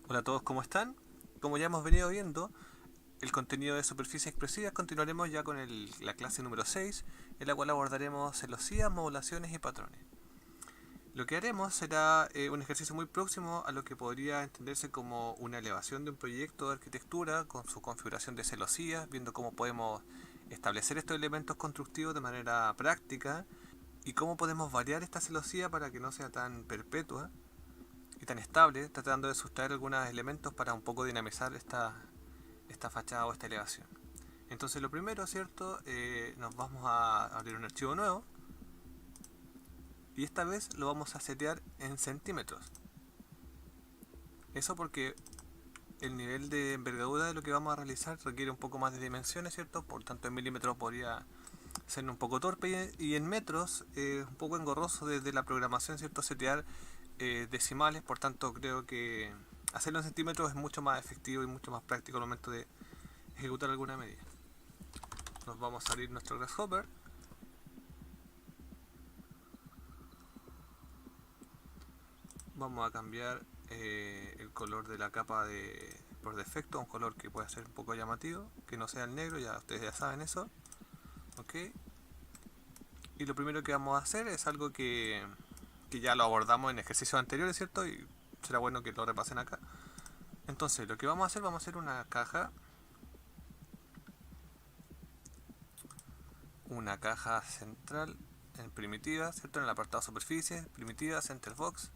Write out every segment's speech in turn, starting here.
Hola a todos, ¿cómo están? Como ya hemos venido viendo el contenido de superficies expresivas, continuaremos ya con la clase número 6, en la cual abordaremos celosías, modulaciones y patrones. Lo que haremos será un ejercicio muy próximo a lo que podría entenderse como una elevación de un proyecto de arquitectura con su configuración de celosías, viendo cómo podemos establecer estos elementos constructivos de manera práctica y cómo podemos variar esta celosía para que no sea tan perpetua y tan estable, tratando de sustraer algunos elementos para un poco dinamizar esta fachada o esta elevación. Entonces lo primero, ¿cierto? Nos vamos a abrir un archivo nuevo y esta vez lo vamos a setear en centímetros. Eso porque el nivel de envergadura de lo que vamos a realizar requiere un poco más de dimensiones, ¿cierto? Por tanto en milímetros podría ser un poco torpe y en metros un poco engorroso desde la programación, ¿cierto? Setear decimales, por tanto creo que hacerlo en centímetros es mucho más efectivo y mucho más práctico al momento de ejecutar alguna medida. Nos vamos a abrir nuestro Grasshopper. Vamos a cambiar el color de la capa por defecto a un color que pueda ser un poco llamativo, que no sea el negro, ya ustedes ya saben eso. Ok. Y lo primero que vamos a hacer es algo que ya lo abordamos en ejercicios anteriores, ¿cierto? Y será bueno que lo repasen acá. Entonces, lo que vamos a hacer una caja central en primitiva, ¿cierto? En el apartado superficie, primitiva, center box.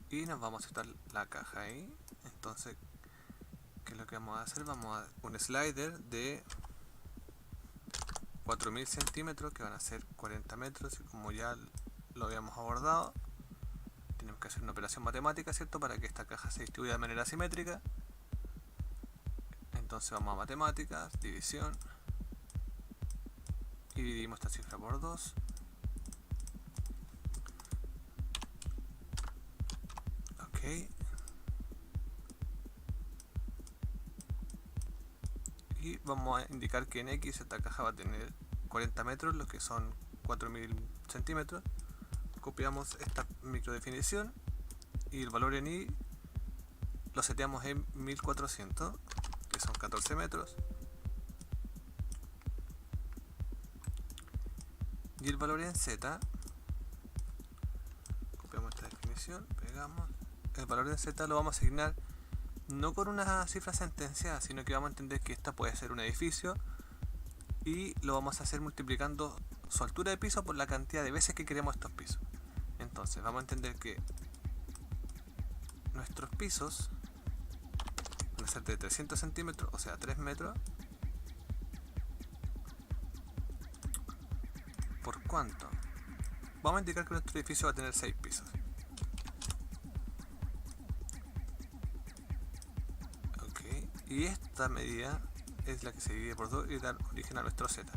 Y nos vamos a aceptar la caja ahí. Entonces, ¿qué es lo que vamos a hacer? Vamos a un slider de 4000 centímetros, que van a ser 40 metros. Y como ya lo habíamos abordado, tenemos que hacer una operación matemática, ¿cierto? Para que esta caja se distribuya de manera simétrica. Entonces vamos a matemáticas, división. Y dividimos esta cifra por 2. Ok. Y vamos a indicar que en X esta caja va a tener 40 metros, lo que son 4000 centímetros. Copiamos esta microdefinición y el valor en Y lo seteamos en 1400, que son 14 metros. Y el valor en Z, copiamos esta definición, pegamos. El valor en Z lo vamos a asignar no con una cifra sentenciada, sino que vamos a entender que esta puede ser un edificio y lo vamos a hacer multiplicando su altura de piso por la cantidad de veces que queremos estos pisos. Entonces vamos a entender que nuestros pisos van a ser de 300 centímetros, o sea 3 metros. ¿Por cuánto? Vamos a indicar que nuestro edificio va a tener 6 pisos. Ok, y esta medida es la que se divide por 2 y da origen a nuestro Z.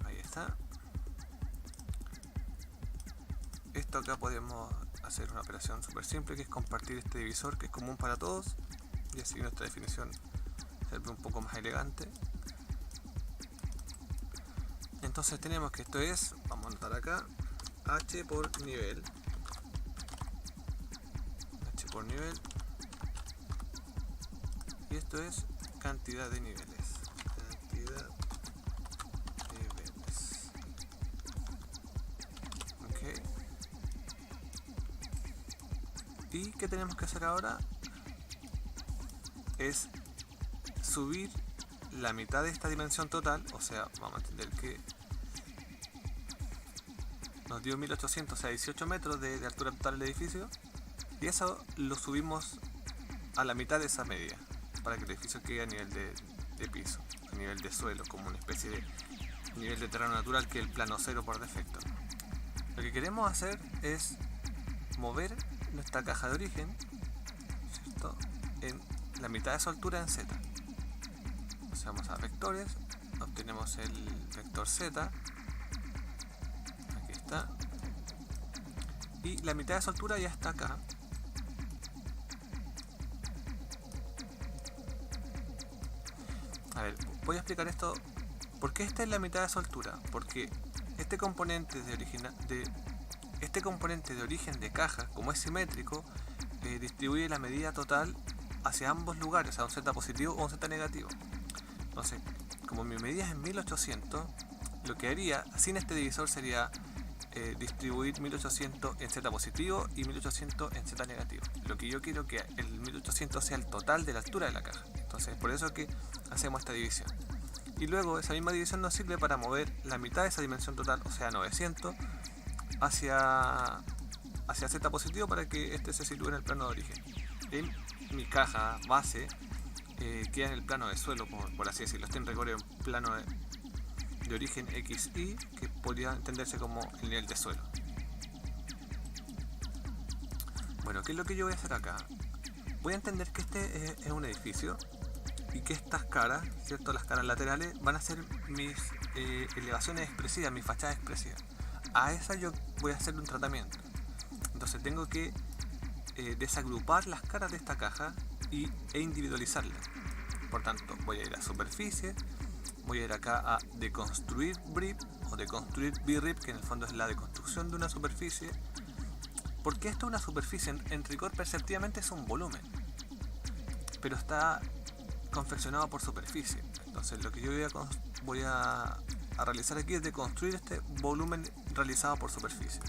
Ahí está. Esto acá podemos hacer una operación súper simple, que es compartir este divisor, que es común para todos, y así nuestra definición se ve un poco más elegante. Entonces tenemos que esto es, vamos a anotar acá, h por nivel, y esto es cantidad de niveles. Ok. Y ¿qué tenemos que hacer ahora? Es subir la mitad de esta dimensión total, o sea, vamos a entender que nos dio 1800, o sea 18 metros de altura total del edificio, y eso lo subimos a la mitad de esa medida, para que el edificio quede a nivel de piso, a nivel de suelo, como una especie de nivel de terreno natural, que es el plano cero por defecto. Lo que queremos hacer es mover nuestra caja de origen, ¿cierto?, en la mitad de su altura en Z. O sea, vamos a vectores, obtenemos el vector Z, aquí está, y la mitad de su altura ya está acá. A ver, voy a explicar esto. ¿Por qué esta es la mitad de su altura? Porque este componente de origen de caja, como es simétrico, distribuye la medida total hacia ambos lugares, o sea, un z positivo o un z negativo. Entonces, como mi medida es en 1800, lo que haría sin este divisor sería distribuir 1800 en z positivo y 1800 en z negativo. Lo que yo quiero que el 1800 sea el total de la altura de la caja. Entonces, por eso que hacemos esta división. Y luego esa misma división nos sirve para mover la mitad de esa dimensión total, o sea 900, hacia z positivo para que este se sitúe en el plano de origen. En mi caja base queda en el plano de suelo, por así decirlo. Este en rigor es un plano de origen XY, que podría entenderse como el nivel de suelo. Bueno, ¿qué es lo que yo voy a hacer acá? Voy a entender que este es un edificio y que estas caras, ¿cierto? Las caras laterales van a ser mis elevaciones expresivas, mis fachadas expresivas. A esa yo voy a hacer un tratamiento. Entonces tengo que desagrupar las caras de esta caja e individualizarlas. Por tanto, voy a ir a superficie, voy a ir acá a deconstruir BRIP o deconstruir BRIP, que en el fondo es la deconstrucción de una superficie. Porque esto es una superficie, en rigor perceptivamente es un volumen, pero está confeccionado por superficie. Entonces lo que yo voy a realizar aquí es deconstruir este volumen realizado por superficie.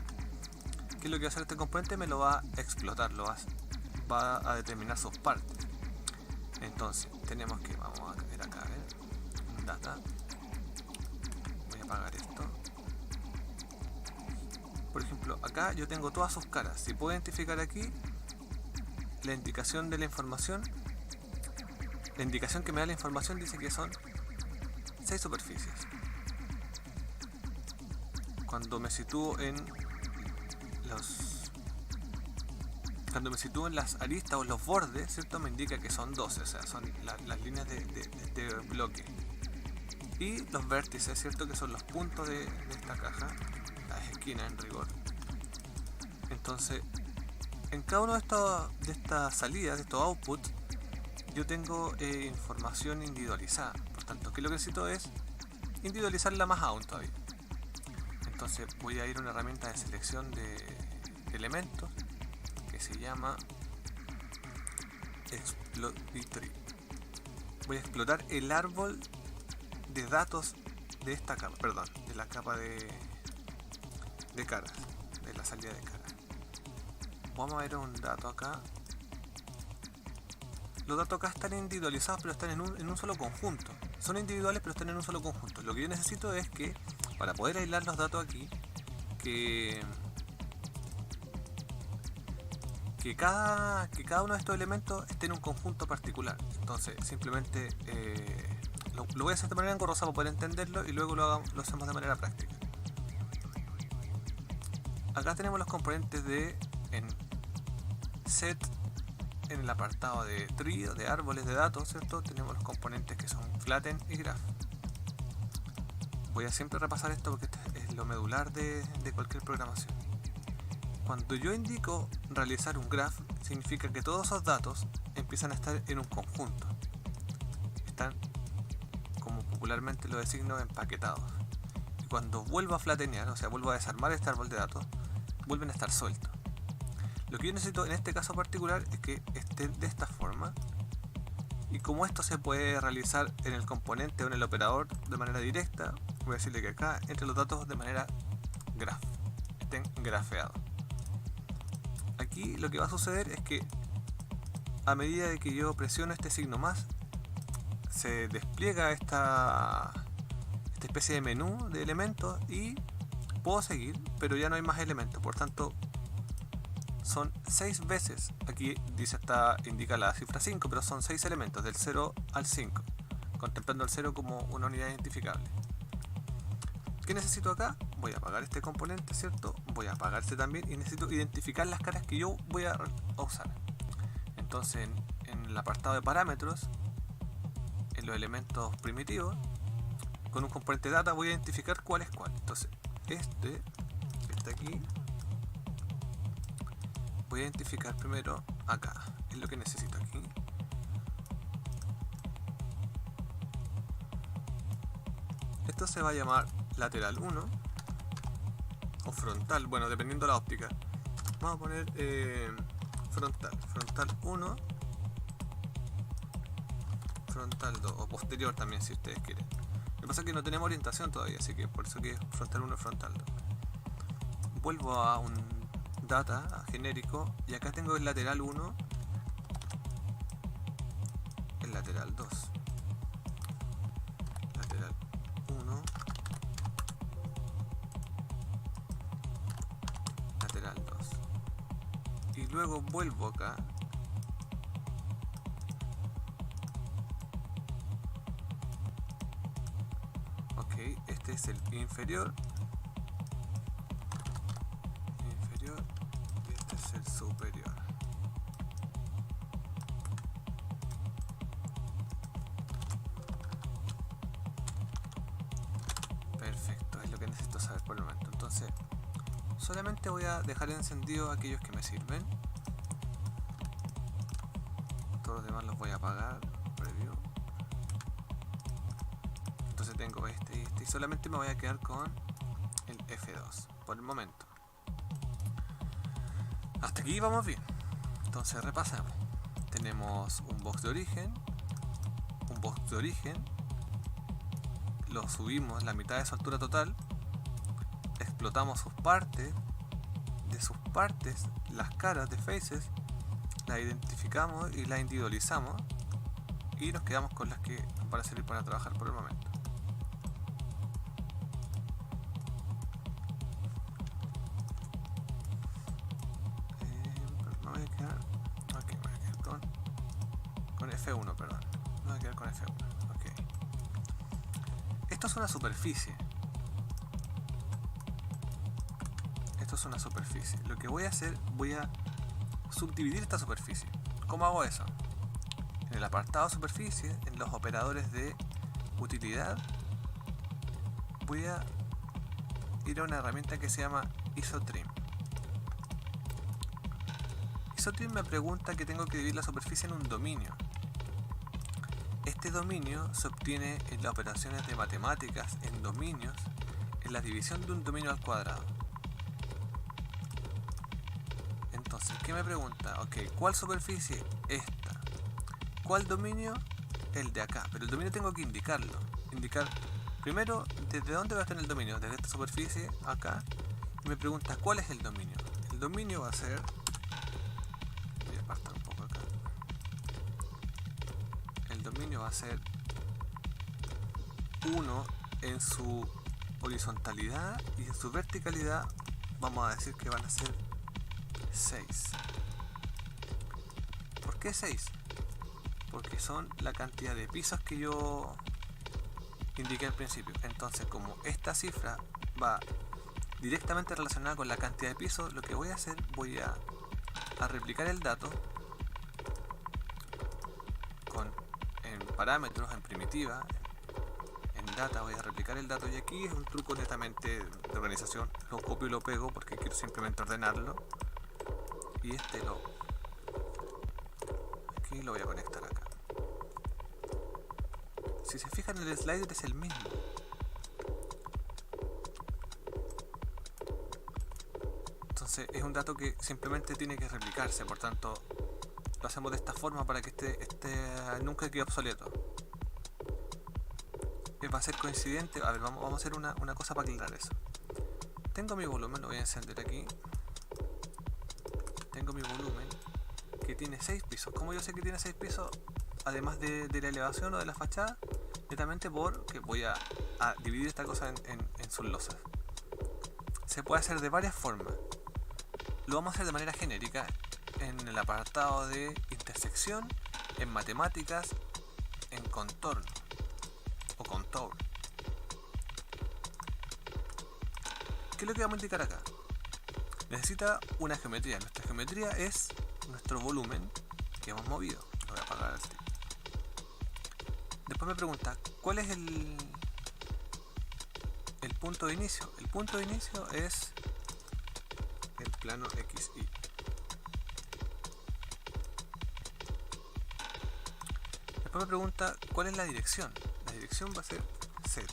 ¿Qué es lo que va a hacer este componente? Me lo va a explotar, va a determinar sus partes. Entonces tenemos que, vamos a ver acá, a ver, data, voy a apagar esto. Por ejemplo, acá yo tengo todas sus caras. Si puedo identificar aquí la indicación de la información, la indicación que me da la información dice que son 6 superficies. Cuando me sitúo en las aristas o los bordes, ¿cierto? Me indica que son 12, o sea, son las líneas de este bloque. Y los vértices, ¿cierto? Que son los puntos de esta caja, las esquinas en rigor. Entonces, en cada uno de estas salidas, de estos outputs, yo tengo información individualizada. Por tanto, que lo que necesito es individualizarla más aún todavía. Entonces voy a ir a una herramienta de selección de elementos que se llama Exploratory. Voy a explotar el árbol de datos de esta capa, perdón, de la capa de caras, de la salida de caras. Vamos a ver un dato acá. Los datos acá están individualizados, pero están en un solo conjunto. Son individuales, pero están en un solo conjunto. Lo que yo necesito es que, para poder aislar los datos aquí, que cada uno de estos elementos esté en un conjunto particular. Entonces, simplemente lo voy a hacer de manera engorrosa para poder entenderlo y luego lo hacemos de manera práctica. Acá tenemos los componentes en set. En el apartado de tree, de árboles de datos, ¿cierto? Tenemos los componentes que son flatten y graph. Voy a siempre repasar esto porque este es lo medular de cualquier programación. Cuando yo indico realizar un graph, significa que todos esos datos empiezan a estar en un conjunto. Están, como popularmente lo designo, empaquetados. Y cuando vuelvo a flattenear, o sea, vuelvo a desarmar este árbol de datos, vuelven a estar sueltos. Lo que yo necesito en este caso particular es que esté de esta forma, y como esto se puede realizar en el componente o en el operador de manera directa, voy a decirle que acá entre los datos de manera graph, estén grafeados. Aquí lo que va a suceder es que a medida de que yo presiono este signo más, se despliega esta especie de menú de elementos y puedo seguir, pero ya no hay más elementos. Por tanto, son 6 veces, aquí dice indica la cifra 5, pero son 6 elementos del 0 al 5, contemplando el 0 como una unidad identificable. ¿Qué necesito acá? Voy a apagar este componente, ¿cierto? Voy a apagar este también y necesito identificar las caras que yo voy a usar. Entonces en el apartado de parámetros, en los elementos primitivos, con un componente data voy a identificar cuál es cuál. Entonces este aquí, voy a identificar primero acá, es lo que necesito aquí. Esto se va a llamar lateral 1 o frontal, bueno, dependiendo de la óptica. Vamos a poner frontal 1, frontal 2 o posterior también si ustedes quieren. Lo que pasa es que no tenemos orientación todavía, así que por eso que es frontal 1 y frontal 2. Vuelvo a un data a genérico y acá tengo el lateral 1, el lateral 2, lateral 1, lateral 2 y luego vuelvo acá este es el inferior y este es el superior. Perfecto, es lo que necesito saber por el momento. Entonces solamente voy a dejar encendido aquellos que me sirven, todos los demás los voy a apagar. Preview. Entonces tengo este y este y solamente me voy a quedar con el F2 por el momento. Hasta aquí vamos bien. Entonces repasamos. Tenemos un box de origen, lo subimos la mitad de su altura total, explotamos sus partes, de sus partes las caras de faces, las identificamos y las individualizamos y nos quedamos con las que van a servir para trabajar por el momento. Me voy a quedar con F1, perdón. Me voy a quedar con F1. Ok. Esto es una superficie. Lo que voy a hacer, voy a subdividir esta superficie. ¿Cómo hago eso? En el apartado superficie, en los operadores de utilidad, voy a ir a una herramienta que se llama IsoTrim. IsoTrim me pregunta que tengo que dividir la superficie en un dominio. Este dominio se obtiene en las operaciones de matemáticas en dominios, en la división de un dominio al cuadrado. Entonces, ¿qué me pregunta? Ok, ¿cuál superficie? Esta. ¿Cuál dominio? El de acá. Pero el dominio tengo que indicarlo. Indicar primero desde dónde va a estar el dominio. Desde esta superficie, acá. Y me pregunta, ¿cuál es el dominio? El dominio va a ser... Voy a apartar un poco acá. El dominio va a ser 1 en su horizontalidad y en su verticalidad vamos a decir que van a ser 6. ¿Por qué 6? Porque son la cantidad de pisos que yo indiqué al principio. Entonces, como esta cifra va directamente relacionada con la cantidad de pisos, lo que voy a hacer, voy a replicar el dato en parámetros, en primitiva, en data, voy a replicar el dato y aquí es un truco netamente de organización. Lo copio y lo pego porque quiero simplemente ordenarlo. Y este aquí lo voy a conectar acá. Si se fijan, el slider es el mismo. Entonces es un dato que simplemente tiene que replicarse, por tanto lo hacemos de esta forma para que nunca quede obsoleto. Va a ser coincidente. A ver, vamos a hacer una cosa para aclarar eso. Tengo mi volumen, lo voy a encender aquí. Tengo mi volumen que tiene 6 pisos. ¿Cómo yo sé que tiene 6 pisos? Además de la elevación o de la fachada, netamente porque voy a dividir esta cosa en sus losas. Se puede hacer de varias formas. Lo vamos a hacer de manera genérica en el apartado de intersección, en matemáticas, en contorno o contour. ¿Qué es lo que vamos a indicar acá? Necesita una geometría. Nuestra geometría es nuestro volumen que hemos movido. Lo voy a apagar así. Después me pregunta, ¿cuál es el punto de inicio? El punto de inicio es el plano XY. Después me pregunta, ¿cuál es la dirección? La dirección va a ser Z.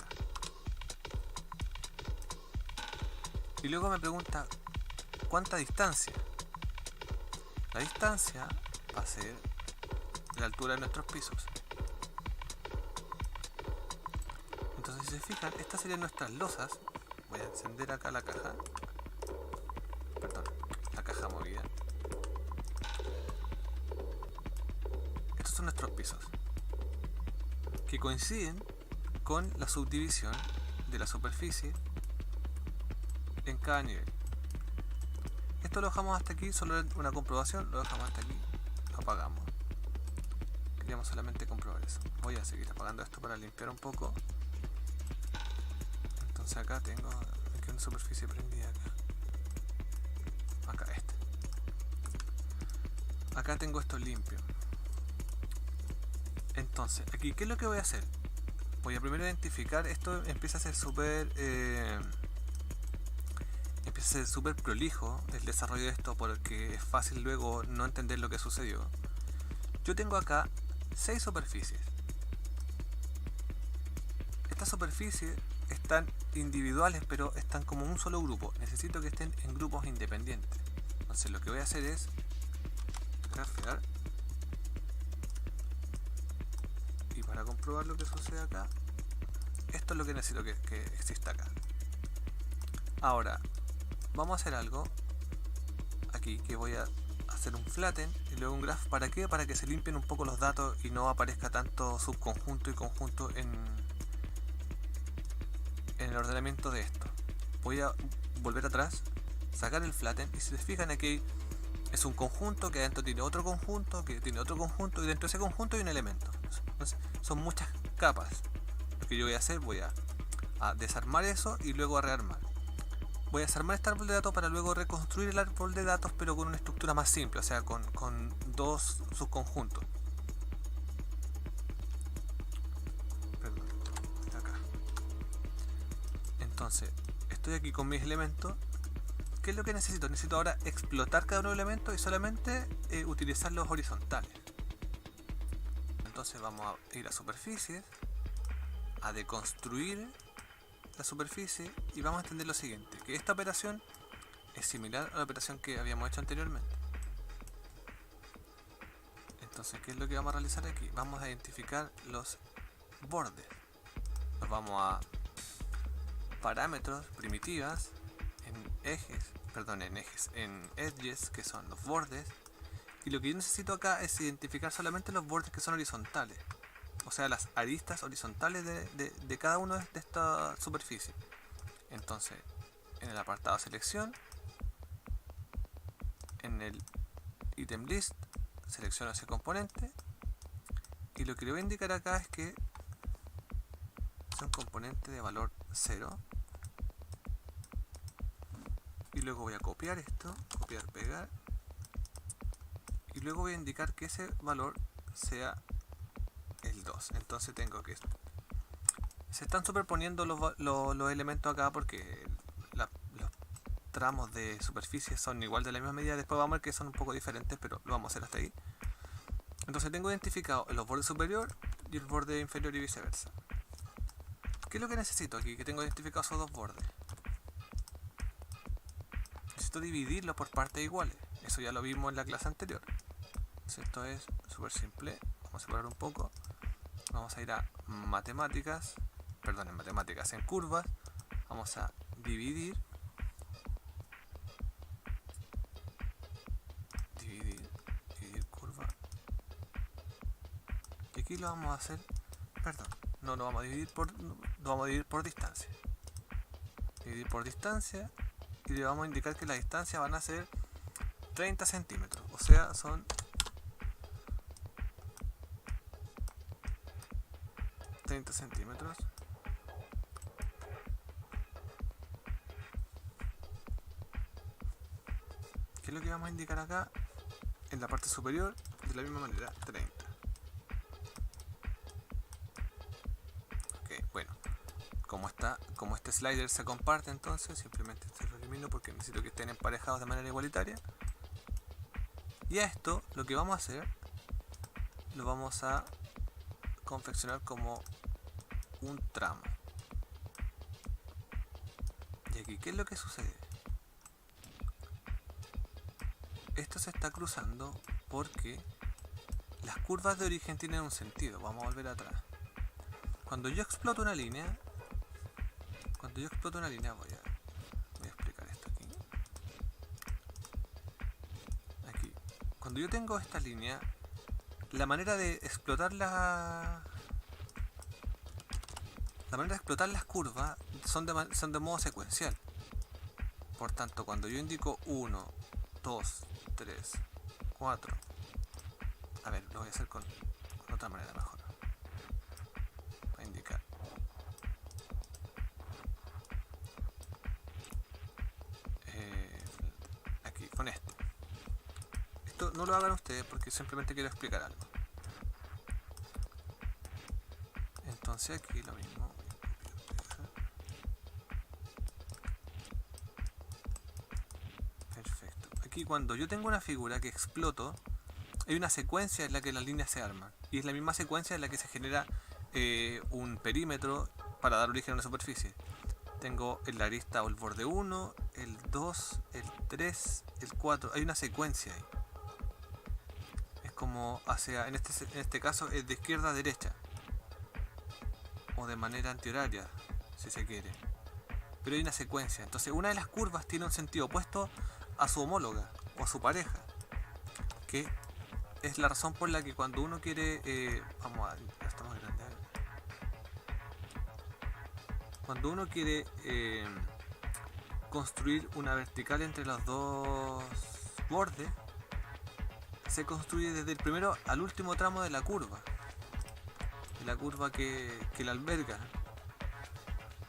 Y luego me pregunta, ¿cuánta distancia? La distancia va a ser la altura de nuestros pisos. Entonces, si se fijan, estas serían nuestras losas. Voy a encender acá la caja. Perdón, la caja movida. Estos son nuestros pisos, que coinciden con la subdivisión de la superficie en cada nivel. Esto lo dejamos hasta aquí, solo una comprobación, lo dejamos hasta aquí, lo apagamos. Queríamos solamente comprobar eso. Voy a seguir apagando esto para limpiar un poco. Entonces acá tengo aquí una superficie prendida acá esta. Acá tengo esto limpio. Entonces, aquí, ¿qué es lo que voy a hacer? Voy a primero identificar, esto empieza a ser súper prolijo el desarrollo de esto, porque es fácil luego no entender lo que sucedió. Yo tengo acá 6 superficies. Estas superficies están individuales, pero están como un solo grupo. Necesito que estén en grupos independientes. Entonces lo que voy a hacer es grafear, y para comprobar lo que sucede acá, esto es lo que necesito que exista acá. Ahora vamos a hacer algo aquí, que voy a hacer un flatten y luego un graph. ¿Para qué? Para que se limpien un poco los datos y no aparezca tanto subconjunto y conjunto en el ordenamiento de esto. Voy a volver atrás, sacar el flatten, y si se fijan aquí es un conjunto que adentro tiene otro conjunto, que tiene otro conjunto, y dentro de ese conjunto hay un elemento. Entonces, son muchas capas. Lo que yo voy a hacer, voy a desarmar eso y luego a rearmar. Voy a desarmar este árbol de datos para luego reconstruir el árbol de datos, pero con una estructura más simple, o sea, con dos subconjuntos. Perdón, acá. Entonces, estoy aquí con mis elementos. ¿Qué es lo que necesito? Necesito ahora explotar cada uno de los elementos y solamente utilizar los horizontales. Entonces vamos a ir a superficies, a deconstruir la superficie, y vamos a entender lo siguiente, que esta operación es similar a la operación que habíamos hecho anteriormente. Entonces, ¿qué es lo que vamos a realizar aquí? Vamos a identificar los bordes. Nos vamos a parámetros, primitivas, en edges, que son los bordes, y lo que yo necesito acá es identificar solamente los bordes que son horizontales, o sea, las aristas horizontales de cada uno de esta superficie. Entonces, en el apartado selección, en el item list, selecciono ese componente, y lo que le voy a indicar acá es que es un componente de valor 0. Y luego voy a copiar esto, copiar, pegar, y luego voy a indicar que ese valor sea el 2. Entonces tengo que... Se están superponiendo los elementos acá porque los tramos de superficie son igual de la misma medida. Después vamos a ver que son un poco diferentes, pero lo vamos a hacer hasta ahí. Entonces tengo identificado los bordes superior y el borde inferior y viceversa. ¿Qué es lo que necesito aquí? Que tengo identificados esos dos bordes. Necesito dividirlo por partes iguales. Eso ya lo vimos en la clase anterior. Entonces esto es súper simple. Vamos a separar un poco. Vamos a ir a matemáticas. Perdón, en matemáticas, en curvas. Vamos a dividir. Dividir curva. Y aquí lo vamos a hacer. Perdón, no lo vamos a dividir por distancia. Dividir por distancia. Y le vamos a indicar que la distancia van a ser 30 centímetros, o sea, son 30 centímetros. ¿Qué es lo que vamos a indicar acá? En la parte superior, de la misma manera, 30. Ok, bueno, como este slider se comparte, entonces simplemente se lo elimino porque necesito que estén emparejados de manera igualitaria. Y a esto lo que vamos a hacer, lo vamos a confeccionar como un tramo. Y aquí, ¿qué es lo que sucede? esto se está cruzando porque las curvas de origen tienen un sentido. Vamos a volver atrás. Cuando yo exploto una línea, voy a explicar esto aquí. Cuando yo tengo esta línea, la manera de explotar las curvas son de modo secuencial. Por tanto, cuando yo indico 1, 2, 3, 4, a ver, lo voy a hacer con otra manera mejor. Voy a indicar aquí, con esto. Esto no lo hagan ustedes porque simplemente quiero explicar algo. Entonces aquí lo mismo. Perfecto. Aquí cuando yo tengo una figura que exploto, hay una secuencia en la que las líneas se arman. Y es la misma secuencia en la que se genera un perímetro para dar origen a una superficie. Tengo el arista o el borde 1, el 2, el 3, el 4. Hay una secuencia ahí. Es como hacia, en este caso es de izquierda a derecha. O de manera antihoraria, si se quiere. Pero hay una secuencia. Entonces una de las curvas tiene un sentido opuesto a su homóloga o a su pareja. Que es la razón por la que cuando uno quiere... vamos a... Esto más grande. Cuando uno quiere construir una vertical entre los dos bordes, se construye desde el primero al último tramo de la curva. De la curva que la alberga.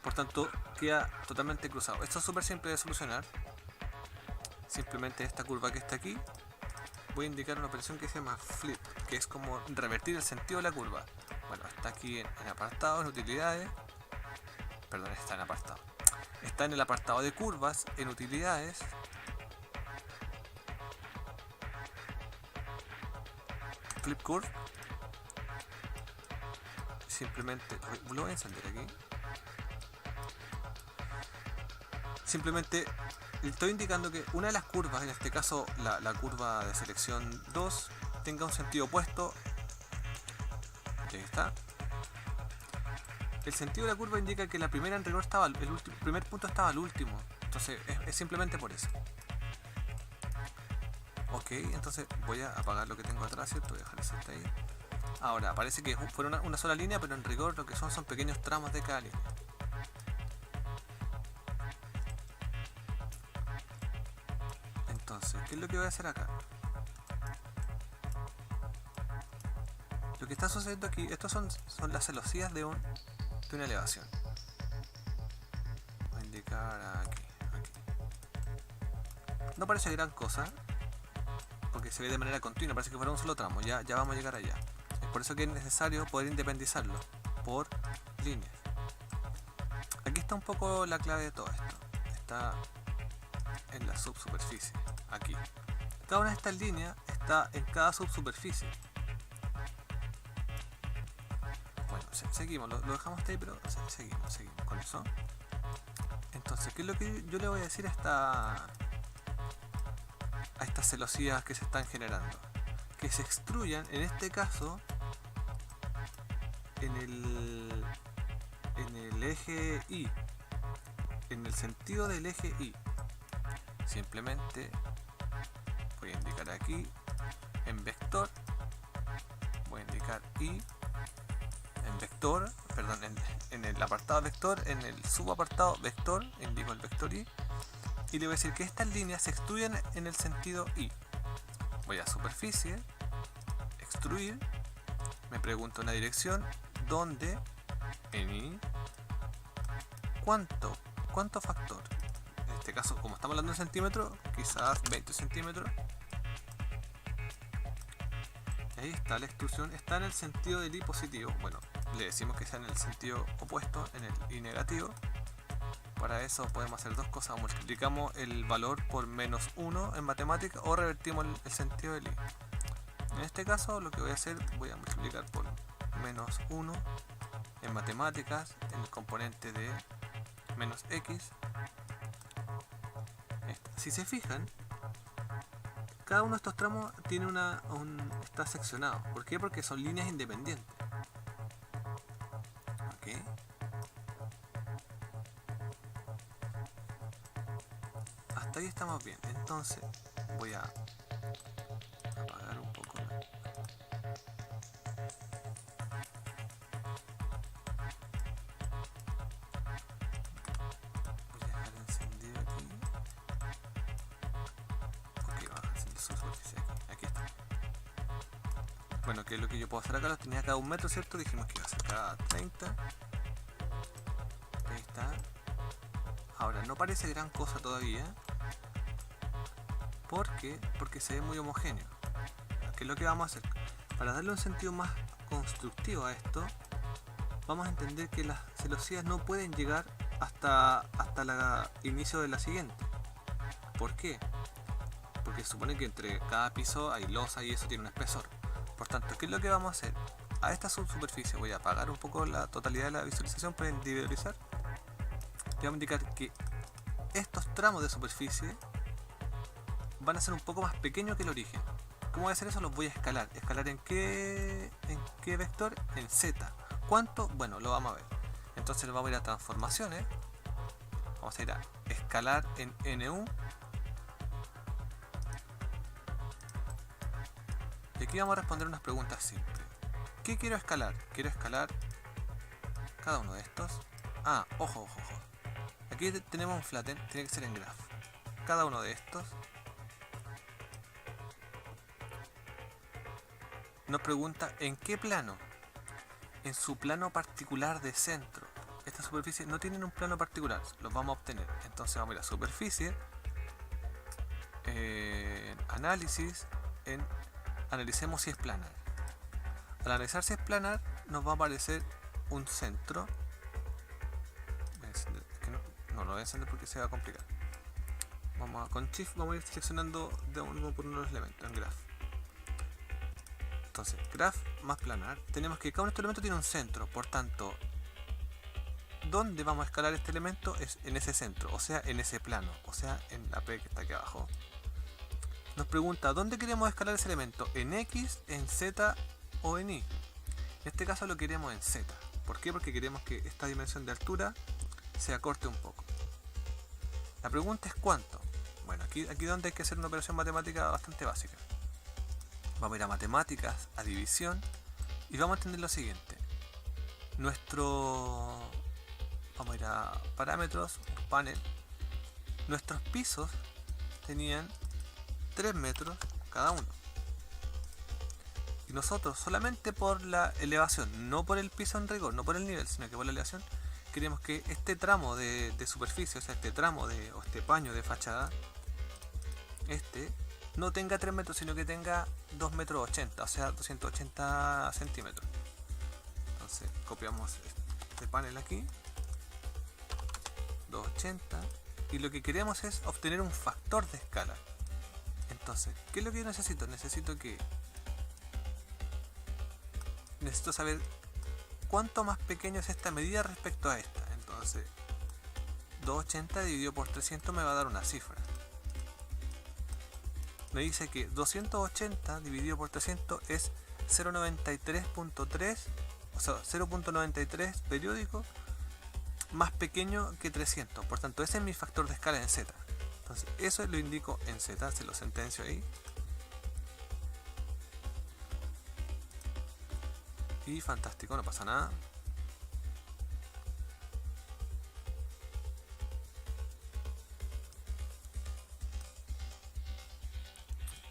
Por tanto, queda totalmente cruzado. Esto es súper simple de solucionar. Simplemente esta curva que está aquí, voy a indicar una operación que se llama flip, que es como revertir el sentido de la curva. Bueno, está aquí en apartado, en utilidades. Perdón, está en apartado. Está en el apartado de curvas, en utilidades. Flip curve. Simplemente, lo voy a encender aquí. Simplemente estoy indicando que una de las curvas, en este caso la curva de selección 2, tenga un sentido opuesto. Aquí está. El sentido de la curva indica que la primera en rigor estaba, el primer punto estaba al último. Entonces es simplemente por eso. Ok, entonces voy a apagar lo que tengo atrás, ¿cierto? Voy a dejar eso hasta ahí. Ahora, parece que fue una sola línea, pero en rigor lo que son pequeños tramos de cada línea. Entonces, ¿qué es lo que voy a hacer acá? Lo que está sucediendo aquí, estos son las celosías de una elevación. Voy a indicar aquí. No parece gran cosa, porque se ve de manera continua, parece que fuera un solo tramo. Ya vamos a llegar allá. Es por eso que es necesario poder independizarlo por líneas. Aquí está un poco la clave de todo esto. Está en la subsuperficie, aquí. Cada una de estas líneas está en cada subsuperficie. Bueno, seguimos, lo dejamos hasta ahí, pero seguimos con eso. Entonces, ¿qué es lo que yo le voy a decir a estas celosías que se están generando? Que se extruyan, en este caso, en el eje Y, en el sentido del eje Y. Simplemente voy a indicar aquí en vector, voy a indicar Y en vector, perdón, en el apartado vector, en el subapartado vector, indico el vector Y, y le voy a decir que estas líneas se extruyen en el sentido Y. Voy a superficie, extruir, me pregunto una dirección, ¿dónde? En Y. ¿Cuánto factor? En este caso, como estamos hablando en centímetros, quizás 20 centímetros. Ahí está, la extrusión está en el sentido del Y positivo. Bueno, le decimos que sea en el sentido opuesto, en el Y negativo. Para eso podemos hacer dos cosas: multiplicamos el valor por menos 1 en matemática o revertimos el sentido del Y. En este caso lo que voy a hacer, voy a multiplicar por menos 1 en matemáticas, en el componente de menos x. Si se fijan, cada uno de estos tramos tiene está seccionado. ¿Por qué? Porque son líneas independientes. ¿Ok? Hasta ahí estamos bien. Entonces voy a apagar un poco. Voy a dejar encendido aquí. Ok, vamos a encender su superficie aquí. Aquí está. Bueno, que es lo que yo puedo hacer acá, los tenía cada 1 metro, ¿cierto? Dijimos que iba a ser cada 30. Ahí está. Ahora, no parece gran cosa todavía. ¿Por qué? Porque se ve muy homogéneo. ¿Qué es lo que vamos a hacer? Para darle un sentido más constructivo a esto, vamos a entender que las celosías no pueden llegar hasta el inicio de la siguiente. ¿Por qué? Porque se supone que entre cada piso hay losa y eso tiene un espesor. Por tanto, ¿qué es lo que vamos a hacer? A esta subsuperficie voy a apagar un poco la totalidad de la visualización para individualizar. Y vamos a indicar que estos tramos de superficie van a ser un poco más pequeños que el origen. ¿Cómo voy a hacer eso? Los voy a escalar. ¿Escalar en qué vector? En Z. ¿Cuánto? Bueno, lo vamos a ver. Entonces vamos a ir a transformaciones. Vamos a ir a escalar en NU. Y aquí vamos a responder unas preguntas simples. ¿Qué quiero escalar? Quiero escalar cada uno de estos. Ah, ojo. Aquí tenemos un flatten, tiene que ser en graph. Cada uno de estos. Nos pregunta en qué plano. En su plano particular de centro. Estas superficies no tienen un plano particular, los vamos a obtener. Entonces vamos a ir a superficie, análisis, analicemos si es planar. Al analizar si es planar, nos va a aparecer un centro. No lo voy a encender porque se va a complicar. Con Shift vamos a ir seleccionando de uno por uno los elementos en graph. Entonces, graph más planar. Tenemos que cada uno de estos elementos tiene un centro, por tanto, ¿dónde vamos a escalar este elemento? Es en ese centro, o sea, en ese plano, o sea, en la P que está aquí abajo. Nos pregunta, ¿dónde queremos escalar ese elemento? ¿En X, en Z o en Y? En este caso lo queremos en Z. ¿Por qué? Porque queremos que esta dimensión de altura se acorte un poco. La pregunta es ¿cuánto? Bueno, aquí donde hay que hacer una operación matemática bastante básica. Vamos a ir a matemáticas, a división, y vamos a entender lo siguiente. Vamos a ir a parámetros, panel. Nuestros pisos tenían 3 metros cada uno. Y nosotros, solamente por la elevación, no por el piso en rigor, no por el nivel, sino que por la elevación, queremos que este tramo de superficie, o sea, este tramo o este paño de fachada, no tenga 3 metros, sino que tenga 2 metros 80, o sea, 280 centímetros. Entonces, copiamos este panel aquí, 280, y lo que queremos es obtener un factor de escala. Entonces, ¿qué es lo que yo necesito? Necesito saber cuánto más pequeño es esta medida respecto a esta. Entonces, 280 dividido por 300 me va a dar una cifra. Me dice que 280 dividido por 300 es 0.93.3, o sea, 0.93 periódico más pequeño que 300. Por tanto, ese es mi factor de escala en Z. Entonces, eso lo indico en Z, se lo sentencio ahí. Y fantástico, no pasa nada.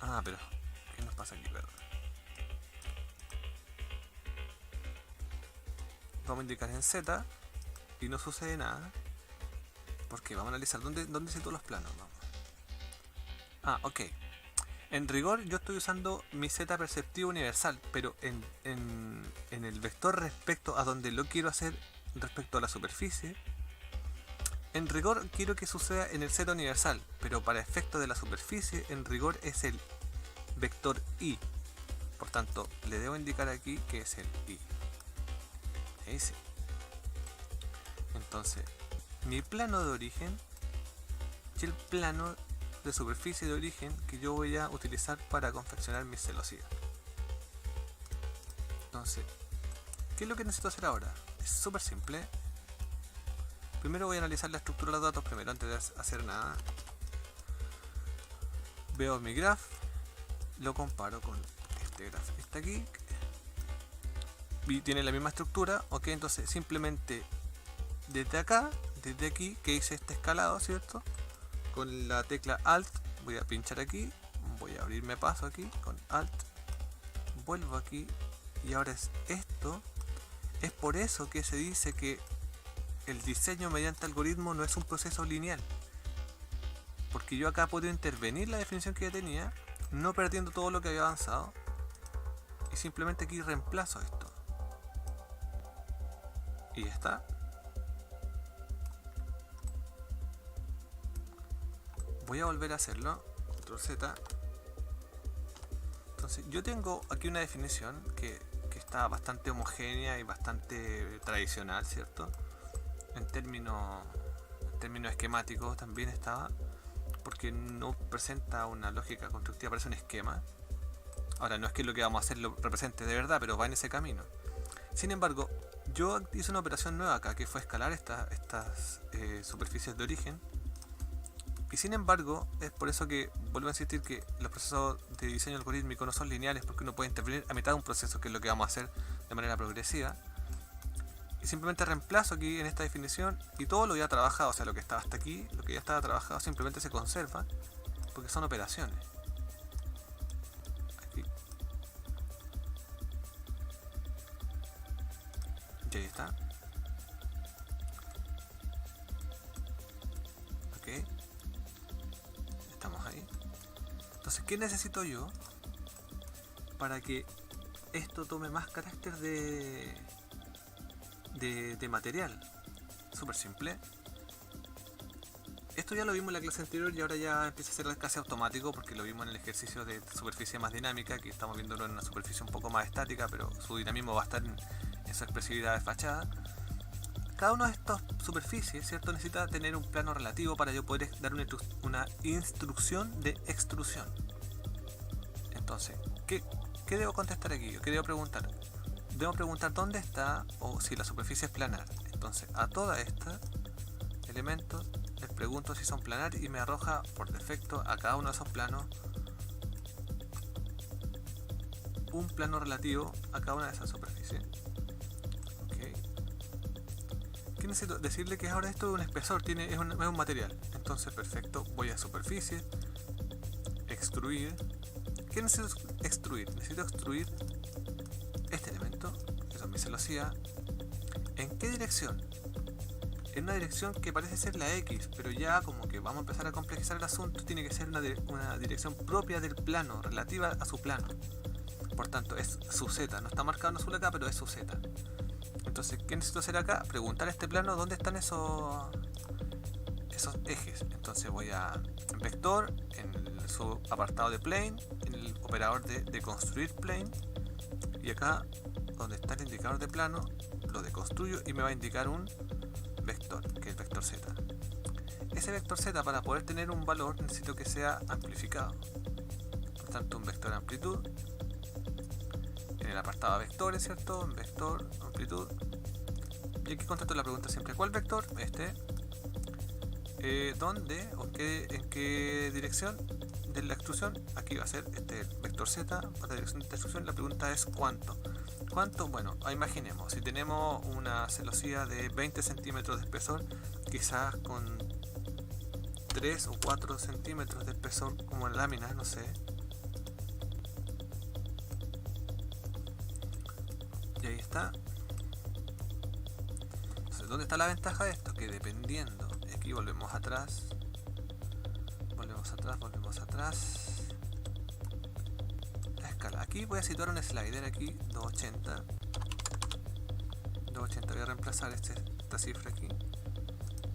Ah, pero ¿qué nos pasa aquí? Perdón. Vamos a indicar en Z y no sucede nada. Porque vamos a analizar dónde sitúo los planos. Vamos. Ah, ok. En rigor yo estoy usando mi Z perceptivo universal, pero en el vector respecto a donde lo quiero hacer respecto a la superficie, en rigor quiero que suceda en el Z universal, pero para efecto de la superficie, en rigor es el vector Y. Por tanto, le debo indicar aquí que es el Y. Ahí sí. Entonces, mi plano de origen y el plano de superficie de origen que yo voy a utilizar para confeccionar mis celosías. Entonces, ¿qué es lo que necesito hacer ahora? Es súper simple. Primero voy a analizar la estructura de los datos primero, antes de hacer nada. Veo mi graph, lo comparo con este graph. Está aquí y tiene la misma estructura. Ok, entonces simplemente desde acá, desde aquí, que hice este escalado, ¿cierto? Con la tecla Alt voy a pinchar aquí, voy a abrirme paso aquí con Alt, vuelvo aquí y ahora es esto. Es por eso que se dice que el diseño mediante algoritmo no es un proceso lineal, porque yo acá puedo intervenir la definición que ya tenía, no perdiendo todo lo que había avanzado, y simplemente aquí reemplazo esto y ya está. Voy a volver a hacerlo, Ctrl Z. Entonces yo tengo aquí una definición que está bastante homogénea y bastante tradicional, ¿cierto? En términos esquemáticos también estaba, porque no presenta una lógica constructiva, parece un esquema. Ahora no es que lo que vamos a hacer lo represente de verdad, pero va en ese camino. Sin embargo, yo hice una operación nueva acá, que fue escalar estas superficies de origen. Y sin embargo, es por eso que vuelvo a insistir que los procesos de diseño algorítmico no son lineales, porque uno puede intervenir a mitad de un proceso, que es lo que vamos a hacer de manera progresiva. Y simplemente reemplazo aquí en esta definición y todo lo ya trabajado, o sea, lo que estaba hasta aquí, lo que ya estaba trabajado simplemente se conserva, porque son operaciones. Aquí. Y ahí está. Ok. Estamos ahí. Entonces, ¿qué necesito yo para que esto tome más carácter de material? Súper simple. Esto ya lo vimos en la clase anterior y ahora ya empieza a ser casi automático, porque lo vimos en el ejercicio de superficie más dinámica, que estamos viéndolo en una superficie un poco más estática, pero su dinamismo va a estar en su expresividad desfachada. Cada una de estas superficies, ¿cierto?, necesita tener un plano relativo para yo poder dar una instrucción de extrusión. Entonces, ¿qué debo contestar aquí? ¿Qué debo preguntar? Debo preguntar dónde está, o si la superficie es planar. Entonces, a todas estas elementos les pregunto si son planar y me arroja por defecto a cada uno de esos planos un plano relativo a cada una de esas superficies. ¿Qué necesito? Decirle que ahora esto es un espesor, es un material. Entonces, perfecto, voy a superficie, extruir. ¿Qué necesito extruir? Necesito extruir este elemento, que son mis celosías. ¿En qué dirección? En una dirección que parece ser la X, pero ya como que vamos a empezar a complejizar el asunto, tiene que ser una dirección propia del plano, relativa a su plano. Por tanto, es su Z, no está marcado en azul acá, pero es su Z. Entonces, ¿qué necesito hacer acá? Preguntar a este plano dónde están esos ejes. Entonces voy a vector, en su apartado de plane, en el operador de construir plane, y acá donde está el indicador de plano, lo deconstruyo y me va a indicar un vector, que es el vector Z. Ese vector Z, para poder tener un valor, necesito que sea amplificado. Por tanto, un vector amplitud, en el apartado de vectores, ¿cierto? En vector, amplitud. Y aquí contesto la pregunta siempre: ¿cuál vector? Este. ¿Dónde o en qué dirección de la extrusión? Aquí va a ser este vector Z para la dirección de la extrusión. La pregunta es ¿cuánto? ¿Cuánto? Bueno, imaginemos, si tenemos una celosía de 20 centímetros de espesor, quizás con 3 o 4 centímetros de espesor como en láminas, no sé. Y ahí está. Entonces, ¿dónde está la ventaja de esto? Que dependiendo, aquí volvemos atrás, la escala. Aquí voy a situar un slider aquí, 280. Voy a reemplazar esta cifra aquí,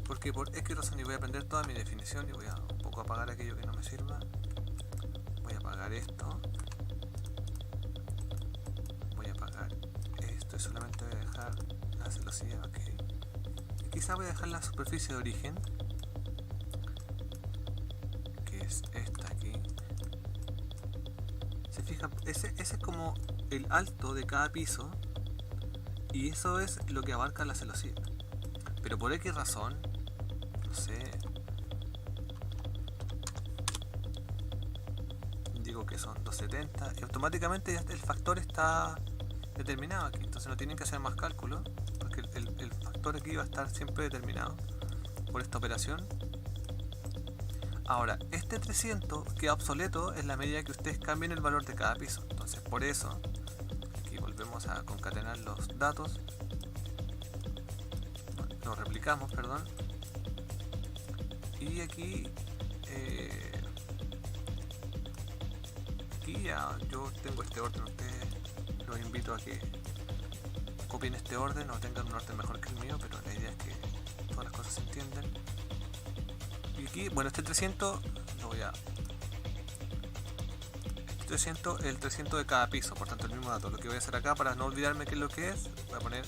porque por X razón, y voy a prender toda mi definición y voy a un poco apagar aquello que no me sirva. Voy a apagar esto. Voy a apagar esto y solamente voy a dejar la celosía. Ok. Quizá voy a dejar la superficie de origen, que es fijan, ese es como el alto de cada piso y eso es lo que abarca la celosía. Pero por X razón, no sé, digo que son 270 y automáticamente ya el factor está determinado aquí, entonces no tienen que hacer más cálculos porque el factor aquí va a estar siempre determinado por esta operación. Ahora, este 300 queda obsoleto en la medida que ustedes cambien el valor de cada piso. Entonces, por eso, aquí volvemos a concatenar los datos. Los replicamos, perdón. Y aquí, aquí ya yo tengo este orden. Ustedes los invito a que copien este orden o tengan un orden mejor que el mío, pero la idea es que todas las cosas se entienden. Y aquí, bueno, este 300 lo voy a... Este 300 el 300 de cada piso, por tanto el mismo dato. Lo que voy a hacer acá para no olvidarme qué es lo que es, voy a poner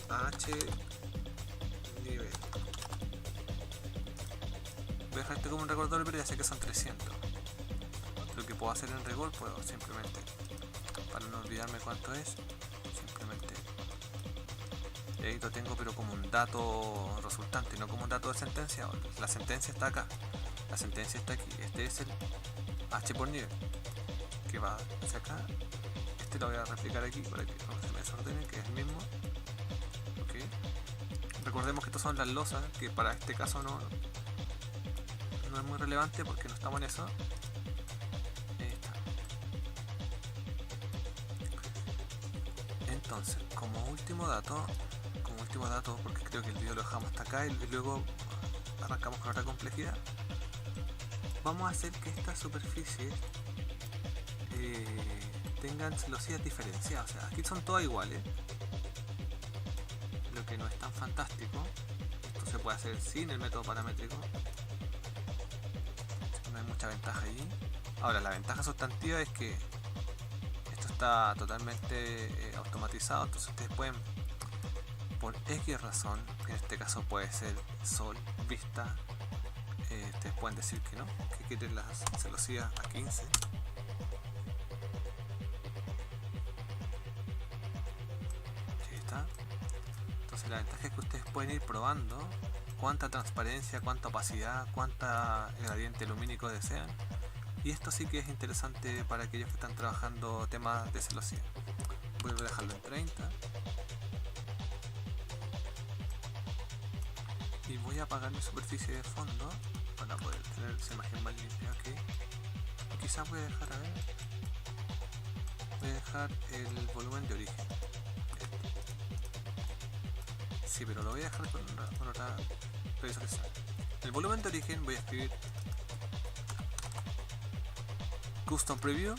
H nivel. Voy a dejar este como un recordatorio, pero ya sé que son 300. Lo que puedo hacer en rigor, puedo simplemente, para no olvidarme cuánto es, simplemente... Y ahí lo tengo, pero como un dato resultante, no como un dato de sentencia. La sentencia está acá, la sentencia está aquí. Este es el H por nivel que va hacia acá. Este lo voy a replicar aquí para que no se me desordene, que es el mismo. Okay. Recordemos que estas son las losas, que para este caso no es muy relevante porque no estamos en eso. Ahí está. Entonces, como último dato, porque creo que el video lo dejamos hasta acá y luego arrancamos con otra complejidad, vamos a hacer que estas superficies tengan celosías diferenciadas. O sea, aquí son todas iguales, lo que no es tan fantástico. Esto se puede hacer sin el método paramétrico, no hay mucha ventaja allí. Ahora, la ventaja sustantiva es que esto está totalmente automatizado, entonces ustedes pueden, por X razón, que en este caso puede ser sol, vista, ustedes pueden decir que no, que quieren las celosías a 15. Ahí está. Entonces la ventaja es que ustedes pueden ir probando cuánta transparencia, cuánta opacidad, cuánta gradiente lumínico desean. Y esto sí que es interesante para aquellos que están trabajando temas de celosía. Voy a dejarlo en 30. Y voy a apagar mi superficie de fondo para poder tener esa imagen más limpia. Okay. Y quizás voy a dejar, voy a dejar el volumen de origen. Sí, pero lo voy a dejar con otra previsualización. El volumen de origen voy a escribir Custom Preview,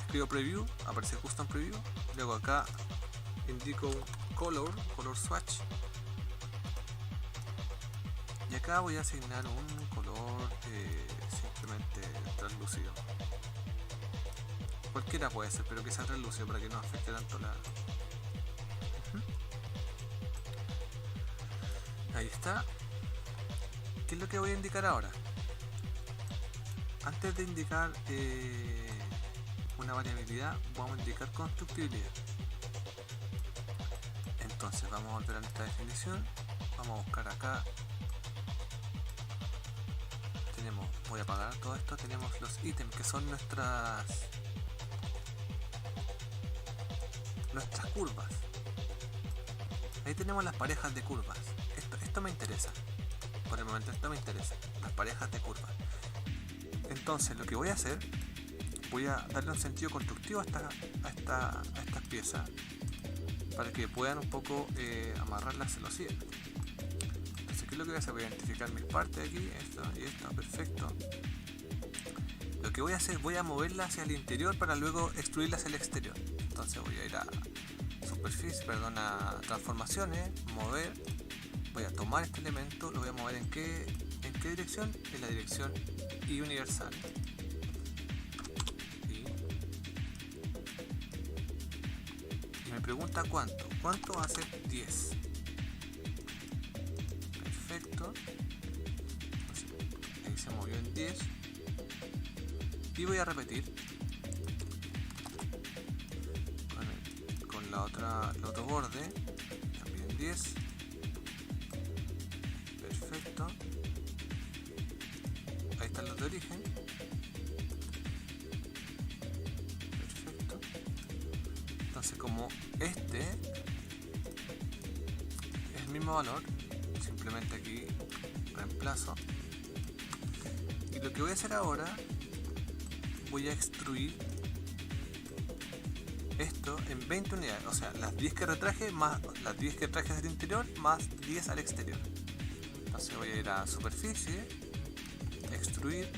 escribo Preview, aparece Custom Preview, luego acá indico Color Swatch. Y acá voy a asignar un color simplemente translúcido. Cualquiera puede ser, pero que sea translúcido para que no afecte tanto la... Ahí está. ¿Qué es lo que voy a indicar ahora? Antes de indicar una variabilidad, vamos a indicar constructibilidad. Entonces vamos a volver a nuestra definición. Vamos a buscar acá. Voy a apagar todo esto. Tenemos los ítems que son nuestras curvas. Ahí tenemos las parejas de curvas. Esto me interesa. Por el momento esto me interesa. Las parejas de curvas. Entonces lo que voy a hacer, voy a darle un sentido constructivo a estas piezas para que puedan un poco amarrar las celosías. ¿Qué es lo que voy a hacer? Voy a identificar mis partes aquí, esto y esto, perfecto. Lo que voy a hacer, voy a moverlas hacia el interior para luego extruirlas hacia el exterior. Entonces voy a ir a superficie, a transformaciones, mover, voy a tomar este elemento, lo voy a mover en qué dirección, en la dirección Y universal. Y me pregunta cuánto va a ser 10. Perfecto. Ahí se movió en 10 y voy a repetir el otro borde, también 10. Perfecto. Ahí están los de origen. Perfecto. Entonces, como este es el mismo valor, simplemente aquí reemplazo. Y lo que voy a hacer ahora, voy a extruir esto en 20 unidades, o sea, las 10 que retraje más las 10 que traje del interior más 10 al exterior. Entonces voy a ir a superficie, extruir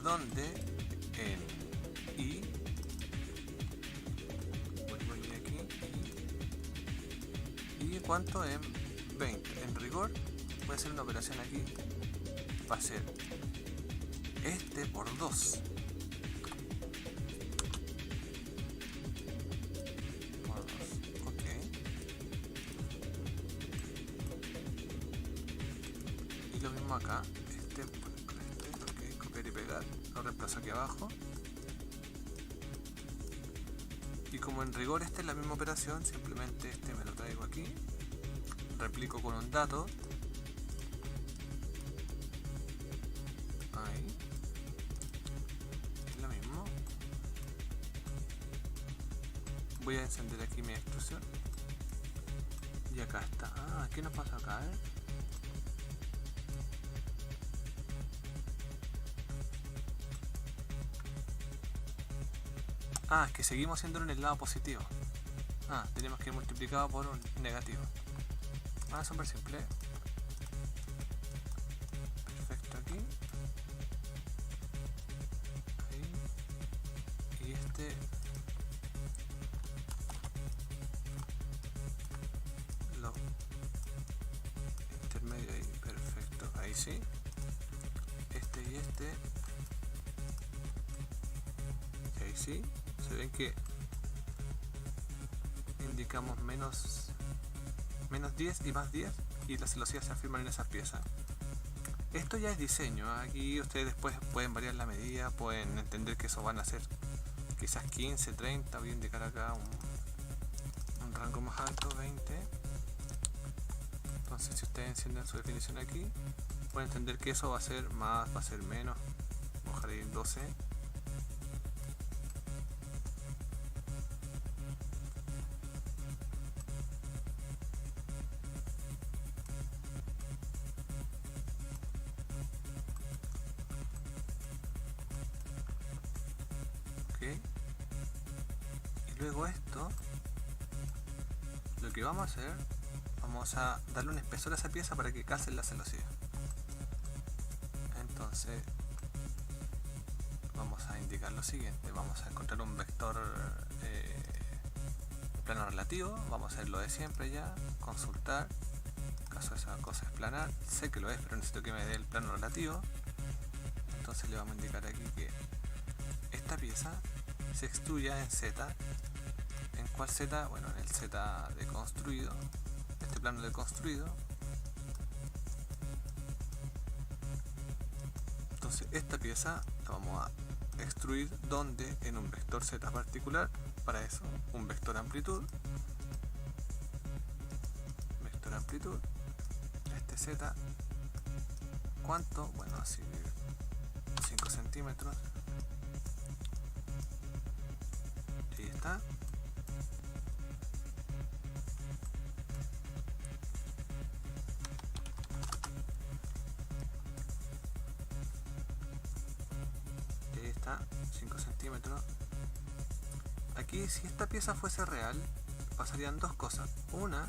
donde, en I, voy aquí, y cuánto, en 20. En rigor voy a hacer una operación aquí, va a ser este por 2. Acá, ok, copiar y pegar, lo reemplazo aquí abajo, y como en rigor esta es la misma operación, simplemente este me lo traigo aquí, replico con un dato, ahí, es lo mismo, voy a encender aquí mi extrusión, y acá está. ¿Qué nos pasa acá? Es que seguimos haciéndolo en el lado positivo. Tenemos que ir multiplicado por un negativo. Súper simple. Perfecto, aquí. Ahí. Y este lo intermedio ahí. Perfecto, ahí sí. Este y este. Y ahí sí. Se ven que indicamos menos 10 y más 10, y las celosías se afirman en esas piezas. Esto ya es diseño. Aquí ustedes después pueden variar la medida, pueden entender que eso van a ser quizás 15, 30, voy a indicar acá un rango más alto, 20. Entonces si ustedes encienden su definición aquí, pueden entender que eso va a ser más, va a ser menos. Vamos a dejar ahí en 12. Y luego esto, lo que vamos a hacer, vamos a darle un espesor a esa pieza para que calce la celosía. Entonces vamos a indicar lo siguiente, vamos a encontrar un vector plano relativo, vamos a hacer lo de siempre ya, consultar, en caso de esa cosa es planar, sé que lo es pero necesito que me dé el plano relativo. Entonces le vamos a indicar aquí que esta pieza se extruya en Z. ¿En cuál Z? Bueno, en el Z de construido, este plano de construido. Entonces esta pieza la vamos a extruir donde, en un vector Z particular. Para eso, un vector amplitud, este Z, ¿cuánto? Bueno, así 5 centímetros. Ahí está. Y ahí está, 5 centímetros. Aquí, si esta pieza fuese real, pasarían dos cosas. Una,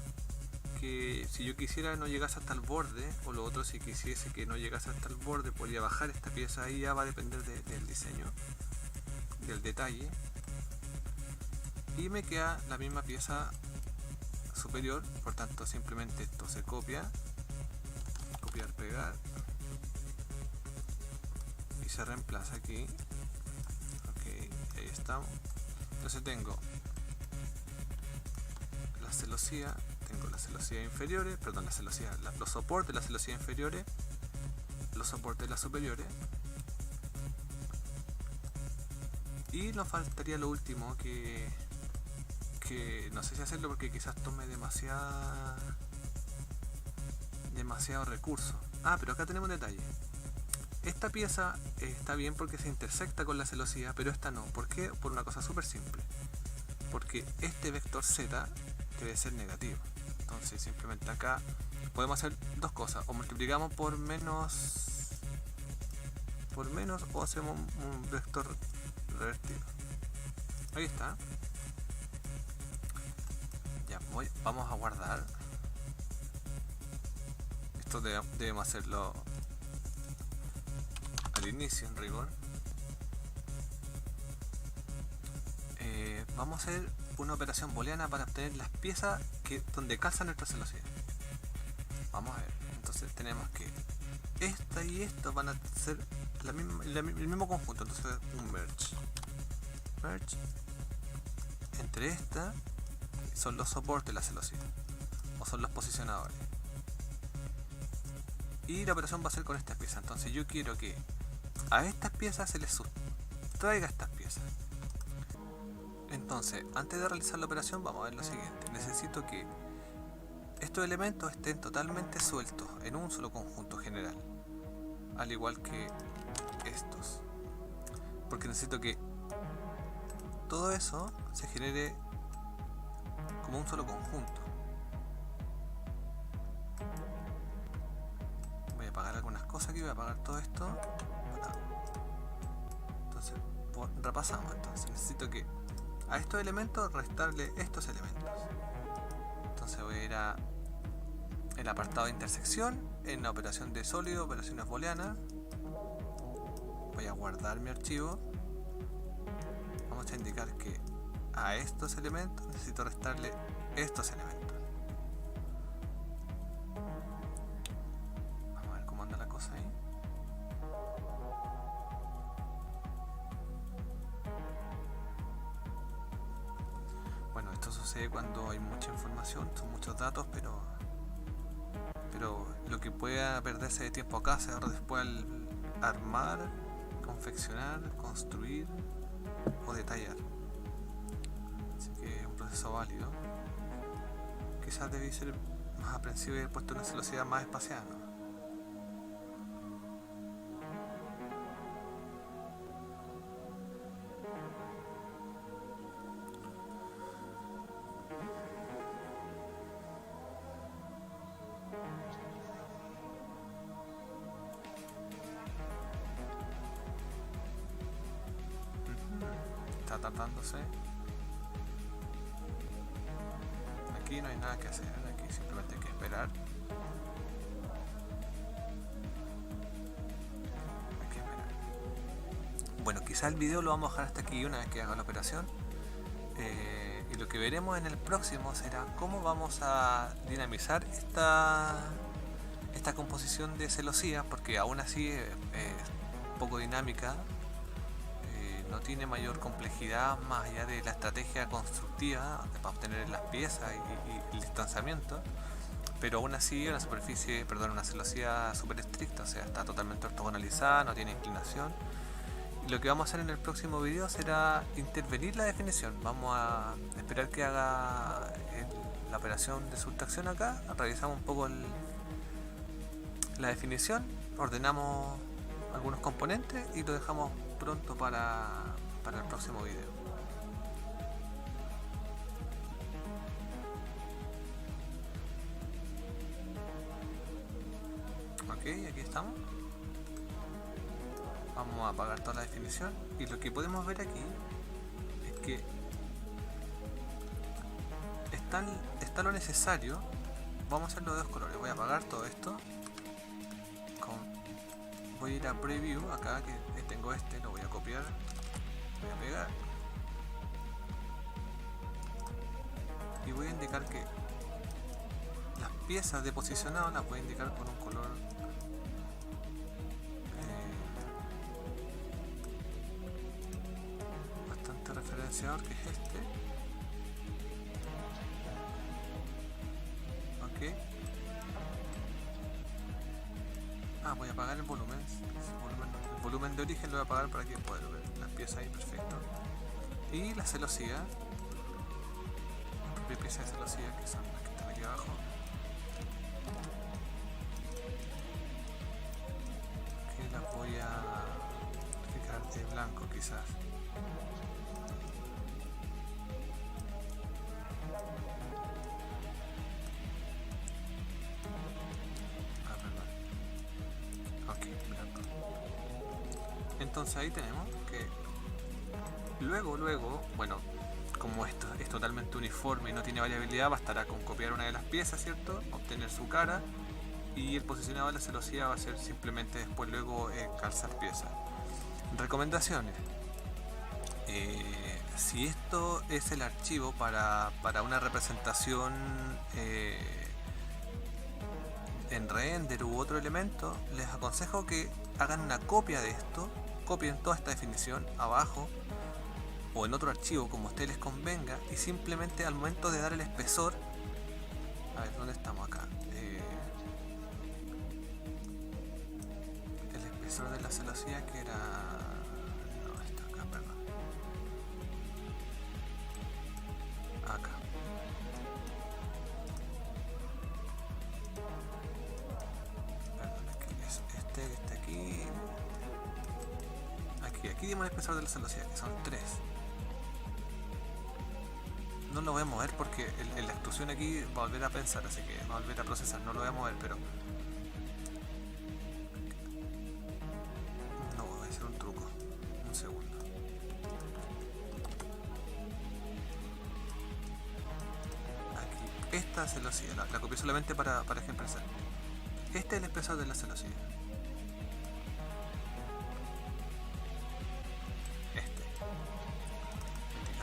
que si yo quisiera no llegase hasta el borde, o lo otro, si quisiese que no llegase hasta el borde, podría bajar esta pieza. Ahí ya va a depender del diseño, del detalle. Y me queda la misma pieza superior, por tanto simplemente esto se copia, copiar, pegar, y se reemplaza aquí. Ok, ahí estamos. Entonces tengo la celosía, inferiores, perdón, los soportes de las celosías inferiores, los soportes de las superiores, y nos faltaría lo último, que que no sé si hacerlo porque quizás tome demasiado recurso. Pero acá tenemos un detalle. Esta pieza está bien porque se intersecta con la celosía, pero esta no. ¿Por qué? Por una cosa súper simple. Porque este vector z debe ser negativo. Entonces simplemente acá podemos hacer dos cosas. O multiplicamos por menos o hacemos un vector revertido. Ahí está. Ya, vamos a guardar. Esto debemos hacerlo al inicio en rigor. Vamos a hacer una operación booleana para obtener las piezas donde calza nuestra celosía. Vamos a ver. Entonces tenemos que esta y esto van a ser el mismo conjunto. Entonces un merge entre esta son los soportes de la celosía o son los posicionadores, y la operación va a ser con estas piezas. Entonces yo quiero que a estas piezas se les sustraiga estas piezas. Entonces antes de realizar la operación vamos a ver lo siguiente. Necesito que estos elementos estén totalmente sueltos en un solo conjunto general, al igual que estos, porque necesito que todo eso se genere como un solo conjunto. Voy a apagar algunas cosas aquí, voy a apagar todo esto. Entonces repasamos. Entonces necesito que a estos elementos restarle estos elementos. Entonces voy a ir a el apartado de intersección, en la operación de sólido, operaciones booleanas. Voy a guardar mi archivo. Vamos a indicar que a estos elementos necesito restarle estos elementos. Vamos a ver cómo anda la cosa ahí. Bueno, esto sucede cuando hay mucha información, son muchos datos, pero lo que pueda perderse de tiempo acá se ahorra después al armar, confeccionar, construir o detallar. Así que es un proceso válido. Quizás debí ser más aprensivo y haber puesto una velocidad más espaciada, ¿no? Está tratándose. Aquí no hay nada que hacer, aquí simplemente hay que esperar. Bueno, quizá el video lo vamos a dejar hasta aquí una vez que haga la operación. Y lo que veremos en el próximo será cómo vamos a dinamizar esta composición de celosías, porque aún así es poco dinámica. No tiene mayor complejidad más allá de la estrategia constructiva para obtener las piezas y el distanciamiento, pero aún así una celosía súper estricta, o sea, está totalmente ortogonalizada, no tiene inclinación. Y lo que vamos a hacer en el próximo video será intervenir la definición. Vamos a esperar que haga la operación de sustracción acá, revisamos un poco la definición, ordenamos algunos componentes y lo dejamos pronto para el próximo video. Ok, aquí estamos. Vamos a apagar toda la definición y lo que podemos ver aquí es que está lo necesario. Vamos a hacerlo de dos colores. Voy a apagar todo esto. Voy a ir a preview acá, que tengo lo voy a copiar, voy a pegar y voy a indicar que las piezas de posicionado las voy a indicar con un color bastante referenciador, que es este. Ok. Voy a apagar el volumen. El volumen de origen lo voy a apagar para que poder ver las piezas ahí perfecto. Y la celosía piezas de celosía, que son las que están aquí abajo. Que las voy a fijar de blanco quizás. Entonces ahí tenemos que luego, bueno, como esto es totalmente uniforme y no tiene variabilidad, bastará con copiar una de las piezas, ¿cierto? Obtener su cara y el posicionado de la celosía va a ser simplemente después luego calzar piezas. Recomendaciones. Si esto es el archivo para una representación en render u otro elemento, les aconsejo que hagan una copia de esto, copien toda esta definición abajo o en otro archivo como a ustedes les convenga, y simplemente al momento de dar el espesor, a ver, ¿dónde estamos acá? El espesor de la celosía, que era... no, está acá, perdón. Acá. Perdón, es que es este que está aquí. Aquí dimos el espesor de la celosía, que son 3. No lo voy a mover porque en la extrusión aquí va a volver a pensar, así que va a volver a procesar. No lo voy a mover, pero... no, voy a hacer un truco. Un segundo. Aquí. Esta celosía, la copié solamente para ejemplizar. Este es el espesor de la celosía.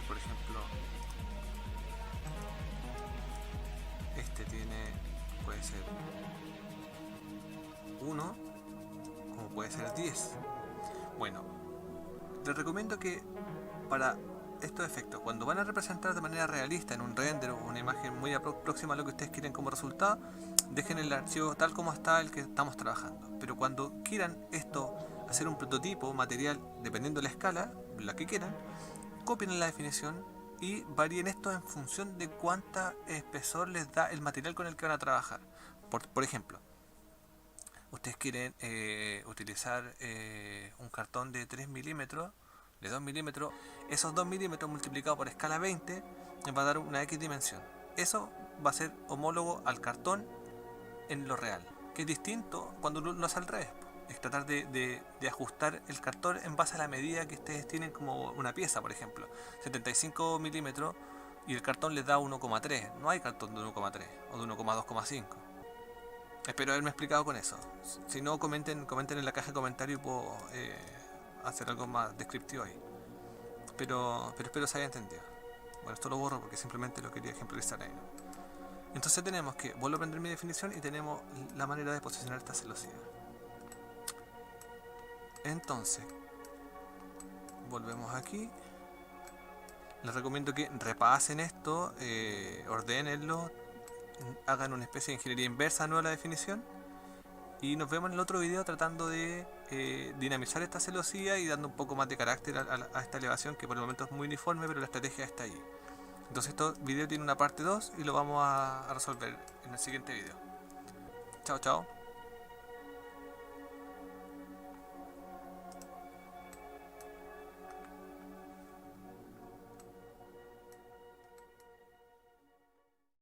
Por ejemplo, este tiene, puede ser 1, como puede ser 10. Bueno, les recomiendo que para estos efectos, cuando van a representar de manera realista en un render o una imagen muy próxima a lo que ustedes quieren como resultado, dejen el archivo tal como está el que estamos trabajando. Pero cuando quieran esto, hacer un prototipo material, dependiendo de la escala, la que quieran, copien la definición y varíen esto en función de cuánta espesor les da el material con el que van a trabajar. Por ejemplo, ustedes quieren utilizar un cartón de 3 milímetros, de 2 milímetros, esos 2 milímetros multiplicados por escala 20 les va a dar una X dimensión. Eso va a ser homólogo al cartón en lo real, que es distinto cuando lo hace al revés. Es tratar de ajustar el cartón en base a la medida que ustedes tienen, como una pieza, por ejemplo, 75 milímetros y el cartón les da 1,3. No hay cartón de 1,3 o de 1,2,5. Espero haberme explicado con eso. Si no, comenten en la caja de comentarios y puedo hacer algo más descriptivo ahí. Pero espero se haya entendido. Bueno, esto lo borro porque simplemente lo quería ejemplarizar ahí, ¿no? Entonces tenemos que, vuelvo a prender mi definición y tenemos la manera de posicionar esta celosía. Entonces, volvemos aquí. Les recomiendo que repasen esto, ordénenlo, hagan una especie de ingeniería inversa nueva a la definición. Y nos vemos en el otro video tratando de dinamizar esta celosía y dando un poco más de carácter a esta elevación, que por el momento es muy uniforme, pero la estrategia está ahí. Entonces este video tiene una parte 2 y lo vamos a resolver en el siguiente video. Chao, chao.